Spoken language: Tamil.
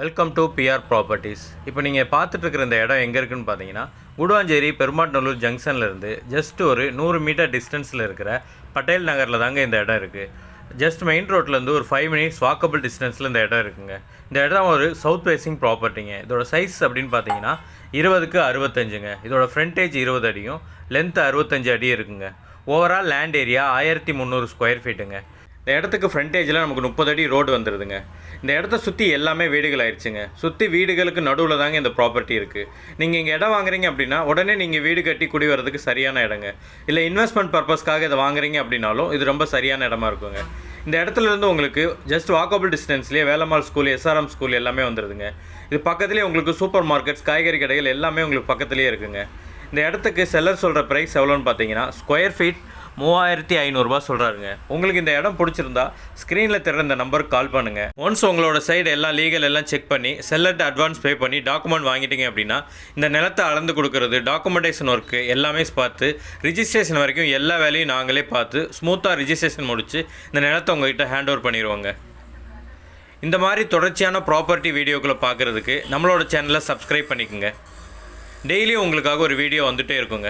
Welcome to PR properties. இப்போ நீங்கள் பார்த்துட்ருக்கிற இந்த இடம் எங்கே இருக்குதுன்னு பார்த்தீங்கன்னா, குடுவாஞ்சேரி பெருமாட்டநல்லூர் ஜங்ஷன்லேருந்து ஜஸ்ட் ஒரு 100 மீட்டர் டிஸ்டன்ஸில் இருக்கிற பட்டேல் நகரில் தாங்க இந்த இடம் இருக்குது. ஜஸ்ட் மெயின் ரோட்லேருந்து ஒரு 5 மினிட்ஸ் வாக்கபிள் டிஸ்டன்ஸில் இந்த இடம் இருக்குங்க. இந்த இடம் ஒரு சவுத் ஃபேசிங் ப்ராப்பர்ட்டிங்க. இதோட சைஸ் அப்படின்னு பார்த்தீங்கன்னா 20க்கு 65ங்க. இதோட ஃப்ரண்டேஜ் 20 அடியும் லென்த் 65 அடி இருக்குங்க. ஓவரால் லேண்ட் ஏரியா 1300 ஸ்கொயர் ஃபீட்டுங்க. இந்த இடத்துக்கு ஃப்ரண்டேஜில் நமக்கு 30 அடி ரோடு வந்துடுதுங்க. இந்த இடத்த சுற்றி எல்லாமே வீடுகள் ஆயிடுச்சுங்க. சுற்றி வீடுகளுக்கு நடுவில் தாங்க இந்த ப்ராப்பர்ட்டி இருக்குது. நீங்கள் இங்கே இடம் வாங்குறீங்க அப்படின்னா உடனே நீங்கள் வீடு கட்டி குடி வரதுக்கு சரியான இடங்க. இல்லை இன்வெஸ்ட்மெண்ட் பர்பஸ்க்காக இதை வாங்குறீங்க அப்படின்னாலும் இது ரொம்ப சரியான இடமா இருக்குங்க. இந்த இடத்துலேருந்து உங்களுக்கு ஜஸ்ட் வாக்கபிள் டிஸ்டன்ஸ்லேயே வேலம்மாள் ஸ்கூல், எஸ்ஆர்எம் ஸ்கூல் எல்லாமே வந்துடுதுங்க. இது பக்கத்துலேயே உங்களுக்கு சூப்பர் மார்க்கெட்ஸ், காய்கறி கடைகள் எல்லாமே உங்களுக்கு பக்கத்துலேயே இருக்குங்க. இந்த இடத்துக்கு செல்லர் சொல்கிற ப்ரைஸ் எவ்வளோன்னு பார்த்தீங்கன்னா, ஸ்கொயர் ஃபீட் 3500 சொல்கிறாருங்க. உங்களுக்கு இந்த இடம் பிடிச்சிருந்தா ஸ்க்ரீனில் தெரிற இந்த நம்பருக்கு கால் பண்ணுங்கள். ஒன்ஸ் உங்களோட சைடு எல்லாம் லீகல் எல்லாம் செக் பண்ணி செல்லர்ட்டு அட்வான்ஸ் பே பண்ணி டாக்குமெண்ட் வாங்கிட்டீங்க அப்படின்னா, இந்த நிலத்தை அளந்து கொடுக்கறது, டாக்குமெண்டேஷன் ஒர்க்கு எல்லாமே பார்த்து ரிஜிஸ்ட்ரேஷன் வரைக்கும் எல்லா வேலையும் நாங்களே பார்த்து ஸ்மூத்தாக ரிஜிஸ்ட்ரேஷன் முடித்து இந்த நிலத்தை உங்கள்கிட்ட ஹேண்ட் ஓவர் பண்ணிடுவோங்க. இந்த மாதிரி தொடர்ச்சியான ப்ராப்பர்ட்டி வீடியோக்களை பார்க்குறதுக்கு நம்மளோட சேனலை சப்ஸ்கிரைப் பண்ணிக்கோங்க. டெய்லியும் உங்களுக்காக ஒரு வீடியோ வந்துகிட்டே இருக்குங்க.